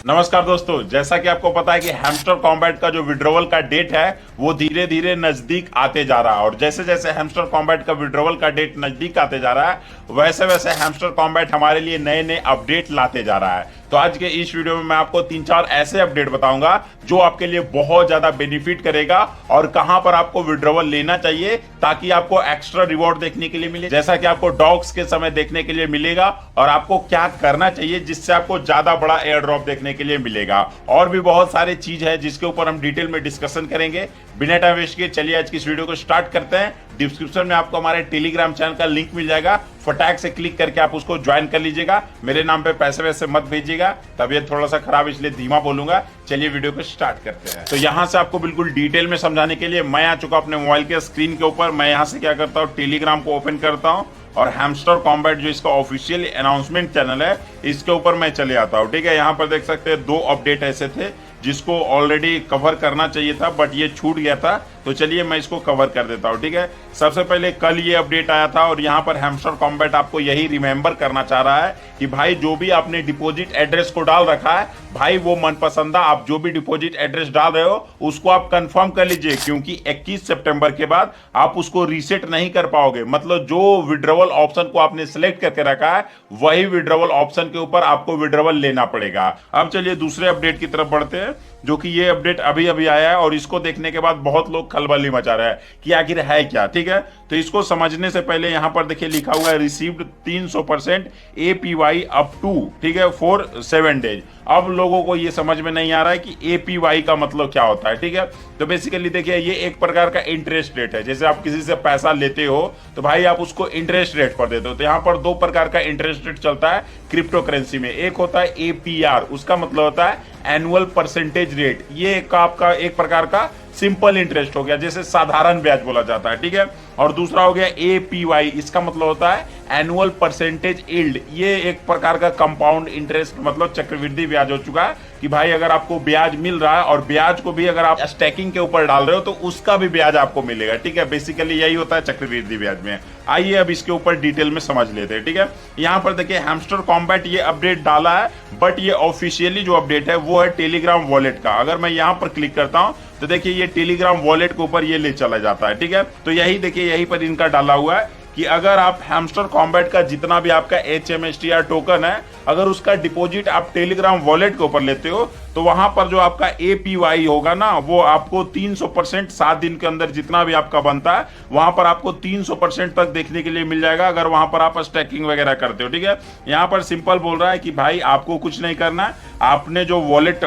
नमस्कार दोस्तों, जैसा कि आपको पता है कि हैमस्टर कॉम्बैट का जो विड्रॉवल का डेट है वो धीरे धीरे नजदीक आते जा रहा है। और जैसे जैसे हैमस्टर कॉम्बैट का विड्रॉवल का डेट नजदीक आते जा रहा है वैसे वैसे हैमस्टर कॉम्बैट हमारे लिए नए नए अपडेट लाते जा रहा है। तो आज के इस वीडियो में मैं आपको 3-4 ऐसे अपडेट बताऊंगा जो आपके लिए बहुत ज्यादा बेनिफिट करेगा और कहां पर आपको विड्रॉवल लेना चाहिए ताकि आपको एक्स्ट्रा रिवॉर्ड देखने के लिए मिले, जैसा कि आपको डॉग्स के समय देखने के लिए मिलेगा, और आपको क्या करना चाहिए जिससे आपको ज्यादा बड़ा एयर ड्रॉप देखने के लिए मिलेगा। और भी बहुत सारी चीज है जिसके ऊपर हम डिटेल में डिस्कशन करेंगे। बिना टाइम वेस्ट किए चलिए आज की इस वीडियो को स्टार्ट करते हैं। डिस्क्रिप्शन में आपको हमारे टेलीग्राम चैनल का लिंक मिल जाएगा, फटाक से क्लिक करके आप उसको ज्वाइन कर लीजिएगा। मेरे नाम पे पैसे वैसे मत भेजिएगा, तबीयत थोड़ा सा खराब इसलिए धीमा बोलूंगा। चलिए वीडियो को स्टार्ट करते हैं। तो यहाँ से आपको बिल्कुल डिटेल में समझाने के लिए मैं आ चुका अपने मोबाइल के स्क्रीन के ऊपर। मैं यहाँ से क्या करता हूँ, टेलीग्राम को ओपन करता हूँ और हैमस्टर कॉम्बैट जो इसका ऑफिशियल अनाउंसमेंट चैनल है इसके ऊपर मैं चले आता हूँ। ठीक है, यहाँ पर देख सकते हैं 2 अपडेट ऐसे थे जिसको ऑलरेडी कवर करना चाहिए था बट ये छूट गया था, तो चलिए मैं इसको कवर कर देता हूँ। ठीक है, सबसे पहले कल ये अपडेट आया था और यहाँ पर हैमस्टर कॉम्बैट आपको यही रिमेंबर करना चाह रहा है कि भाई जो भी आपने डिपॉजिट एड्रेस को डाल रखा है, भाई वो मनपसंदा आप जो भी डिपॉजिट एड्रेस डाल रहे हो उसको आप कंफर्म कर लीजिए, क्योंकि 21 सितंबर के बाद आप उसको रीसेट नहीं कर पाओगे। मतलब जो विड्रॉवल ऑप्शन को आपने सिलेक्ट करके रखा है वही विड्रॉवल ऑप्शन के ऊपर आपको विड्रॉवल लेना पड़ेगा। अब चलिए दूसरे अपडेट की तरफ बढ़ते हैं, जो कि ये अपडेट अभी अभी आया है और इसको देखने के बाद बहुत लोग खलबली मचा रहे हैं कि आखिर है क्या। ठीक है, तो इसको समझने से पहले यहाँ पर देखिए लिखा हुआ है रिसीव्ड 300% APY अप टू, ठीक है, फॉर 7 डेज। अब लोगों को ये समझ में नहीं आ रहा है कि APY का मतलब क्या होता है। ठीक है, तो बेसिकली देखिए ये एक प्रकार का इंटरेस्ट रेट है। जैसे आप किसी से पैसा लेते हो तो भाई आप उसको इंटरेस्ट रेट पर देते हो। तो यहाँ पर 2 प्रकार का इंटरेस्ट रेट चलता है क्रिप्टो करेंसी में। एक होता है APR, उसका मतलब होता है एनुअल परसेंटेज रेट। ये आपका एक प्रकार का सिंपल इंटरेस्ट हो गया, जैसे साधारण ब्याज बोला जाता है। ठीक है, और दूसरा हो गया APY, इसका मतलब होता है एनुअल परसेंटेज यील्ड। ये एक प्रकार का कंपाउंड इंटरेस्ट मतलब चक्रवृद्धि ब्याज हो चुका है कि भाई अगर आपको ब्याज मिल रहा है और ब्याज को भी अगर आप स्टैकिंग के ऊपर डाल रहे हो तो उसका भी ब्याज आपको मिलेगा। ठीक है, बेसिकली यही होता है चक्रवृद्धि ब्याज में। आइए अब इसके ऊपर डिटेल में समझ लेते हैं। ठीक है, यहाँ पर देखिए हैमस्टर कॉम्बैट ये अपडेट डाला है बट ये ऑफिशियली जो अपडेट है वो है टेलीग्राम वॉलेट का। अगर मैं यहाँ पर क्लिक करता हूँ तो देखिए ये टेलीग्राम वॉलेट के ऊपर ये ले चला जाता है। ठीक है, तो यही देखिए यहीं पर इनका डाला हुआ है कि अगर आप हैमस्टर कॉम्बैट का जितना भी आपका HMSTR टोकन है अगर उसका डिपॉजिट आप टेलीग्राम वॉलेट के ऊपर लेते हो तो वहां पर जो आपका APY होगा ना वो आपको 300% 7 दिन के अंदर जितना भी आपका बनता है वहां पर आपको 300% तक देखने के लिए मिल जाएगा अगर वहां पर आप स्टैकिंग वगैरह करते हो। ठीक है, यहाँ पर सिंपल बोल रहा है कि भाई आपको कुछ नहीं करना है, आपने जो वॉलेट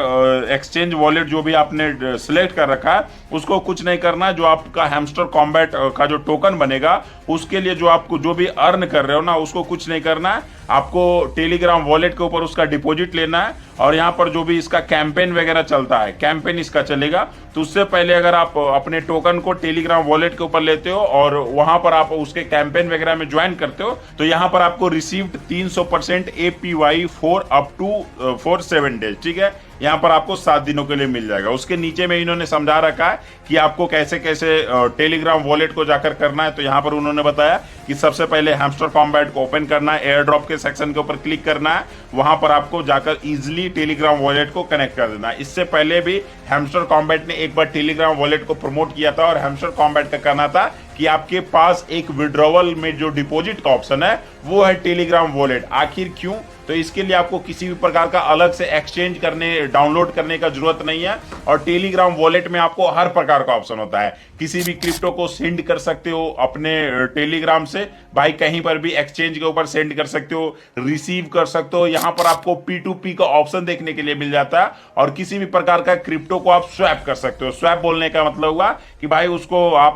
एक्सचेंज वॉलेट जो भी आपने सिलेक्ट कर रखा है उसको कुछ नहीं करना है। जो आपका हैमस्टर कॉम्बैट का जो टोकन बनेगा उसके लिए जो आपको जो भी अर्न कर रहे हो ना उसको कुछ नहीं करना है, आपको टेलीग्राम वॉलेट के ऊपर उसका डिपॉजिट लेना है। और यहाँ पर जो भी इसका कैंपेन वगैरह चलता है, कैंपेन इसका चलेगा, तो उससे पहले अगर आप अपने टोकन को टेलीग्राम वॉलेट के ऊपर लेते हो और वहां पर आप उसके कैंपेन वगैरह में ज्वाइन करते हो तो यहाँ पर आपको received 300% APY for up to for 7 days. ठीक है, यहाँ पर आपको 7 दिनों के लिए मिल जाएगा। उसके नीचे में इन्होंने समझा रखा है कि आपको कैसे कैसे टेलीग्राम वॉलेट को जाकर करना है। तो यहाँ पर उन्होंने बताया कि सबसे पहले हैमस्टर कॉम्बैट को ओपन करना है, एयर ड्रॉप के सेक्शन के ऊपर क्लिक करना है, वहां पर आपको जाकर इजीली टेलीग्राम वॉलेट को कनेक्ट कर देना है। इससे पहले भी हैमस्टर कॉम्बैट ने एक बार टेलीग्राम वॉलेट को प्रमोट किया था और हैमस्टर कॉम्बैट का कहना था कि आपके पास एक विड्रॉवल में जो डिपॉजिट का ऑप्शन है वो है टेलीग्राम वॉलेट। आखिर क्यों? तो इसके लिए आपको किसी भी प्रकार का अलग से एक्सचेंज करने डाउनलोड करने का जरूरत नहीं है और टेलीग्राम वॉलेट में आपको हर प्रकार का ऑप्शन होता है। किसी भी क्रिप्टो को सेंड कर सकते हो अपने टेलीग्राम से, भाई कहीं पर भी एक्सचेंज के ऊपर सेंड कर सकते हो, रिसीव कर सकते हो। यहाँ पर आपको P2P का ऑप्शन देखने के लिए मिल जाता है और किसी भी प्रकार का क्रिप्टो को आप स्वैप कर सकते हो। स्वैप बोलने का मतलब हुआ कि भाई उसको आप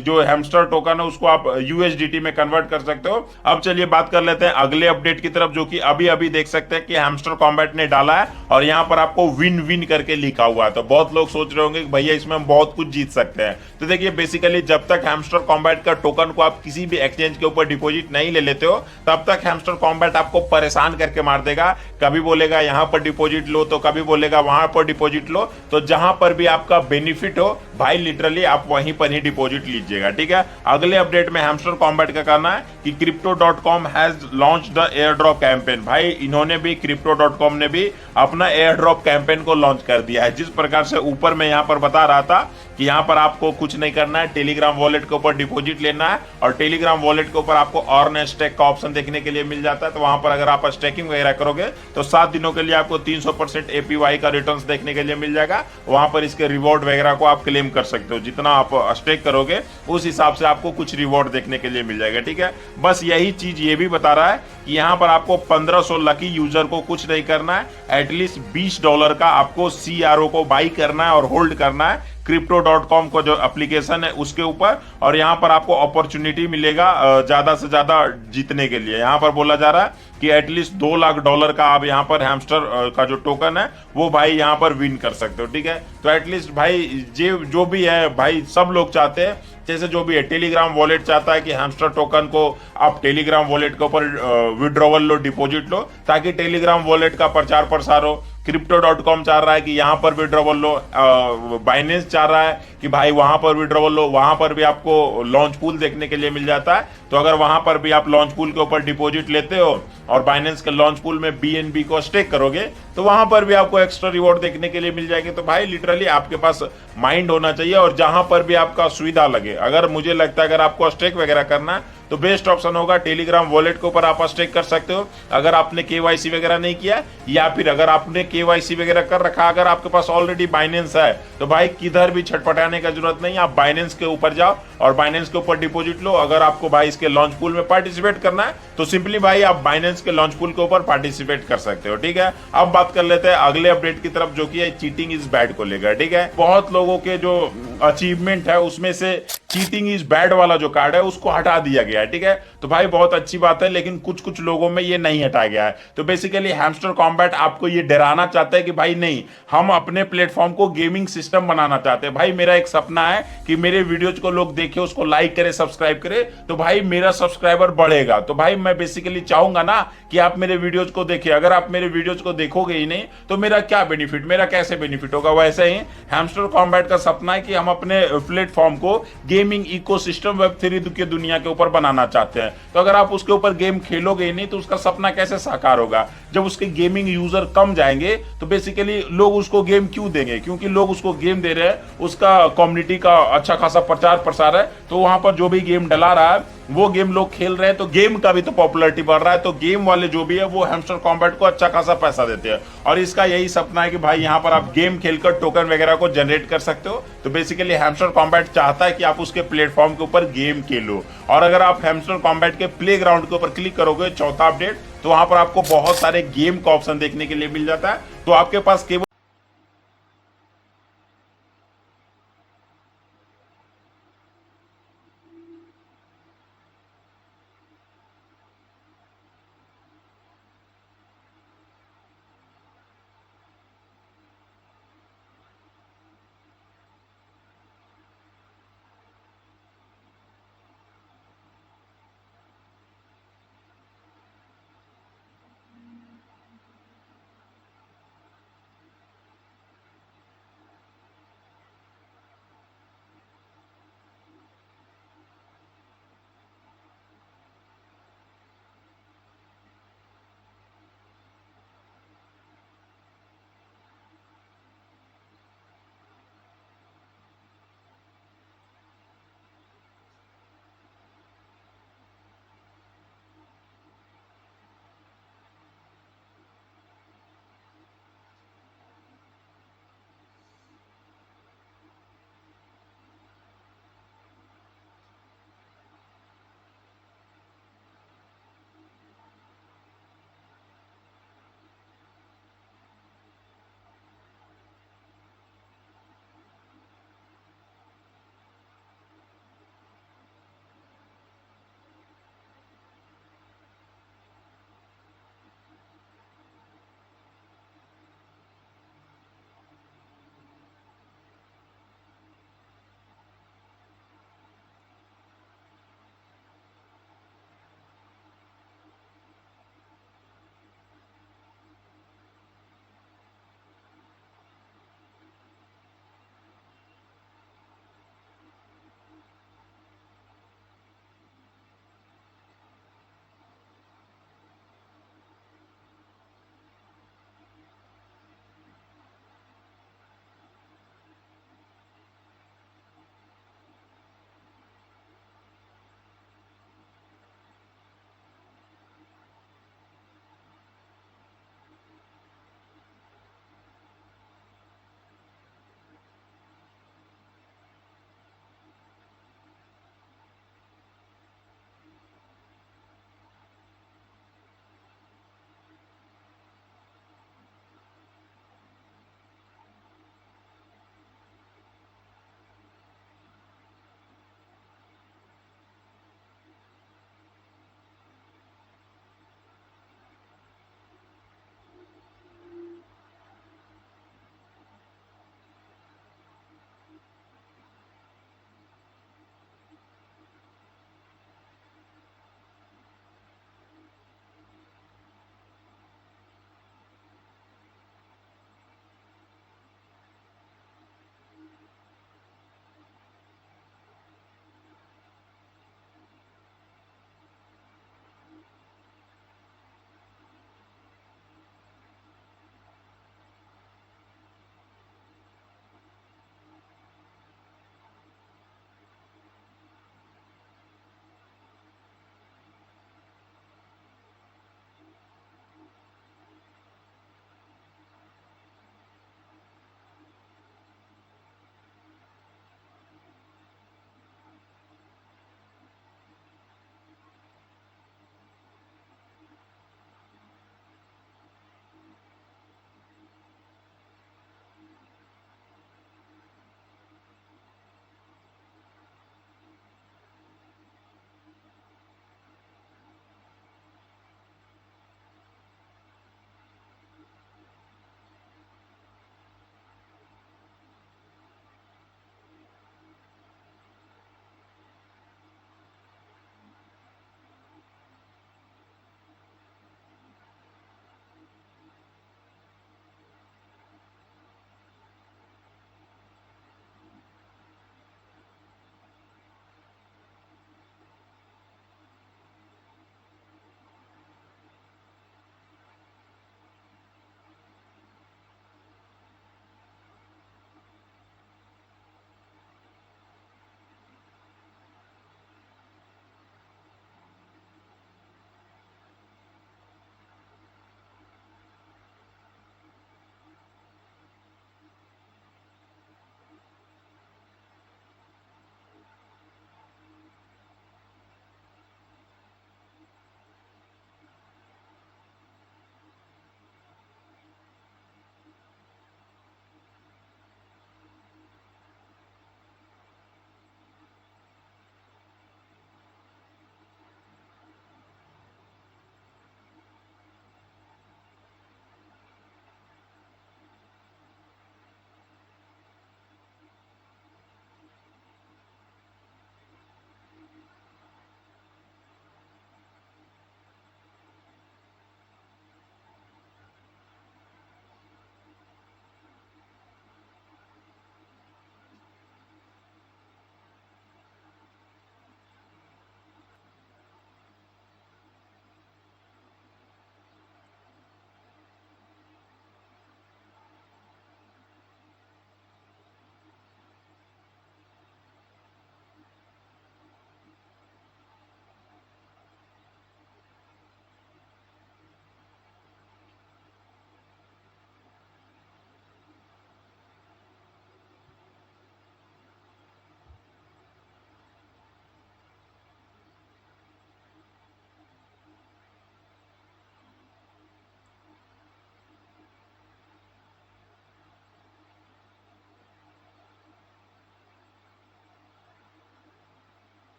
जो हैमस्टर टोकन है उसको आप USDT में कन्वर्ट कर सकते हो। अब चलिए बात कर लेते हैं अगले अपडेट की तरफ, जो कि अभी देख सकते हैं कि हैमस्टर कॉम्बैट ने डाला है और यहाँ पर आपको विन विन करके लिखा हुआ है। तो बहुत लोग सोच रहे होंगे कि भैया इसमें हम बहुत कुछ जीत सकते हैं। तो देखिए बेसिकली जब तक हैमस्टर कॉम्बैट का टोकन को आप किसी भी एक्सचेंज के ऊपर डिपॉजिट नहीं ले लेते हो तब तक हैमस्टर कॉम्बैट आपको परेशान करके मार देगा। कभी बोलेगा यहां पर डिपॉजिट लो तो कभी बोलेगा वहां पर डिपॉजिट लो। तो जहां पर भी आपका बेनिफिट हो भाई लिटरली आप वहीं पर ही डिपॉजिट लीजिएगा। ठीक है, अगले अपडेट में हैमस्टर कॉम्बैट का कहना है कि crypto.com has launch the air drop campaign. भाई भाई इन्होंने भी Crypto.com ने भी अपना एयर ड्रॉप कैंपेन को लॉन्च कर दिया है। जिस प्रकार से ऊपर मैं यहाँ पर बता रहा था कि यहाँ पर आपको कुछ नहीं करना है, टेलीग्राम वॉलेट के ऊपर डिपॉजिट लेना है और टेलीग्राम वॉलेट के ऊपर आपको अर्न स्टेक का ऑप्शन देखने के लिए मिल जाता है। तो वहां पर अगर आप स्टेकिंग वगैरह करोगे तो 7 दिनों के लिए आपको 300% APY का रिटर्न्स देखने के लिए मिल जाएगा। वहां पर इसके रिवॉर्ड वगैरह को आप क्लेम कर सकते हो, जितना आप स्टेक करोगे उस हिसाब से आपको कुछ रिवॉर्ड देखने के लिए मिल जाएगा। ठीक है, बस यही चीज ये भी बता रहा है कि यहाँ पर आपको 1500 लकी यूजर को कुछ नहीं करना है, एटलीस्ट $20 का आपको CRO को बाई करना है और होल्ड करना है Crypto.com को जो एप्लीकेशन है उसके ऊपर, और यहाँ पर आपको अपॉर्चुनिटी मिलेगा ज्यादा से ज्यादा जीतने के लिए। यहाँ पर बोला जा रहा है कि एटलीस्ट $2 लाख का आप यहाँ पर हैमस्टर का जो टोकन है वो भाई यहाँ पर विन कर सकते हो। ठीक है, तो एटलीस्ट भाई जो भी है भाई सब लोग चाहते हैं, जैसे जो भी है टेलीग्राम वॉलेट चाहता है कि हैमस्टर टोकन को आप टेलीग्राम वॉलेट के ऊपर विड्रॉवल लो, डिपॉजिट लो, ताकि टेलीग्राम वॉलेट का प्रचार प्रसार हो। Crypto.com चाह रहा है कि यहाँ पर विड्रॉवल लो, बाइनेंस चाह रहा है कि भाई वहां पर विड्रॉवल लो, वहां पर भी आपको लॉन्च पूल देखने के लिए मिल जाता है। तो अगर वहां पर भी आप लॉन्च पूल के ऊपर डिपॉजिट लेते हो और बाइनेंस के लॉन्च पूल में BNB को स्टेक करोगे तो वहां पर भी आपको एक्स्ट्रा रिवॉर्ड देखने के लिए मिल जाएगी। तो भाई लिटरली आपके पास माइंड होना चाहिए और जहां पर भी आपका सुविधा लगे, अगर मुझे लगता है अगर आपको स्टेक वगैरह करना है तो बेस्ट ऑप्शन होगा टेलीग्राम वॉलेट के ऊपर आप स्टेक कर सकते हो। अगर आपने KYC वगैरह नहीं किया, या फिर अगर आपने KYC वगैरह कर रखा, अगर आपके पास ऑलरेडी बाइनेंस है तो भाई किधर भी छटपटाने का जरूरत नहीं, आप बाइनेंस के ऊपर जाओ और बाइनेंस के ऊपर डिपॉजिट लो। अगर आपको भाई इसके लॉन्च पूल में पार्टिसिपेट करना है तो सिंपली भाई आप बाइनेंस के लॉन्च पूल के ऊपर पार्टिसिपेट कर सकते हो। ठीक है, अब बात कर लेते हैं अगले अपडेट की तरफ, जो कि है चीटिंग इज बैड को लेकर। ठीक है, बहुत लोगों के जो अचीवमेंट है उसमें से चीटिंग इज बैड वाला जो कार्ड है उसको हटा दिया गया है। ठीक है, तो भाई बहुत अच्छी बात है, लेकिन कुछ कुछ लोगों में ये नहीं हटाया गया है। तो बेसिकली हैमस्टर कॉम्बैट आपको ये डराना चाहता है कि भाई नहीं, हम अपने प्लेटफॉर्म को गेमिंग सिस्टम बनाना चाहते हैं। भाई मेरा एक सपना है कि मेरे वीडियोज को लोग देखे, उसको लाइक करे, सब्सक्राइब करे, तो भाई मेरा सब्सक्राइबर बढ़ेगा। तो भाई मैं बेसिकली चाहूंगा ना कि आप मेरे वीडियोज को देखिए। अगर आप मेरे वीडियोज को देखोगे ही नहीं तो मेरा क्या बेनिफिट, मेरा कैसे बेनिफिट होगा। वैसे ही हैमस्टर कॉम्बैट का सपना है कि हम अपने प्लेटफॉर्म को गेमिंग इकोसिस्टम Web3 की दुनिया के ऊपर बनाना चाहते हैं। तो अगर आप उसके ऊपर गेम खेलोगे ही नहीं तो उसका सपना कैसे साकार होगा। जब उसके गेमिंग यूजर कम जाएंगे तो बेसिकली लोग उसको गेम क्यों देंगे, क्योंकि लोग उसको गेम दे रहे हैं, उसका कम्युनिटी का अच्छा खासा प्रचार प्रसार है, तो वहां पर जो भी गेम डला रहा है वो गेम लोग खेल रहे हैं, तो गेम का भी तो पॉपुलैरिटी बढ़ रहा है। तो गेम वाले जो भी है वो हैमस्टर कॉम्बैट को अच्छा खासा पैसा देते हैं, और इसका यही सपना है कि भाई यहाँ पर आप गेम खेलकर टोकन वगैरह को जनरेट कर सकते हो। तो बेसिकली हैमस्टर कॉम्बैट चाहता है कि आप उसके प्लेटफॉर्म के ऊपर गेम खेलो। और अगर आप हैमस्टर कॉम्बैट के प्ले ग्राउंड के ऊपर क्लिक करोगे, चौथा अपडेट, तो वहां पर आपको बहुत सारे गेम का ऑप्शन देखने के लिए मिल जाता है। तो आपके पास केवल